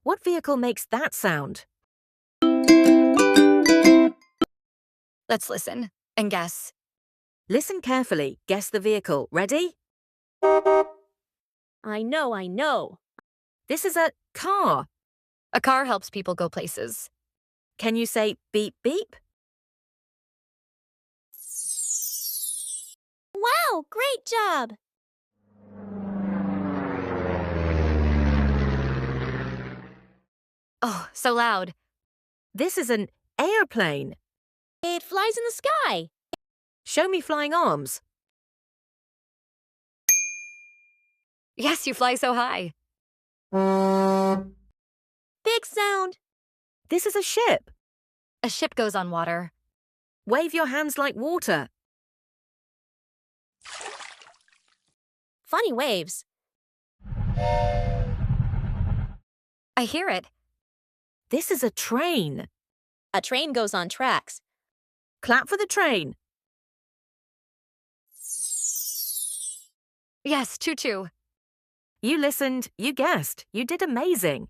What vehicle makes that sound? Let's listen and guess. Listen carefully. Guess the vehicle. Ready? I know. This is a car. A car helps people go places. Can you say beep beep? Wow, great job! Oh, so loud. This is an airplane. It flies in the sky. Show me flying arms. Yes, you fly so high. Big sound. This is a ship. A ship goes on water. Wave your hands like water. Funny waves. I hear it. This is a train. A train goes on tracks. Clap for the train. Yes, choo-choo. You listened, you guessed, you did amazing.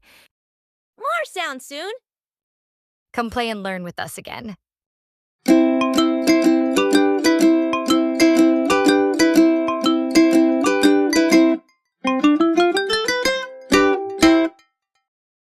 More sound soon. Come play and learn with us again.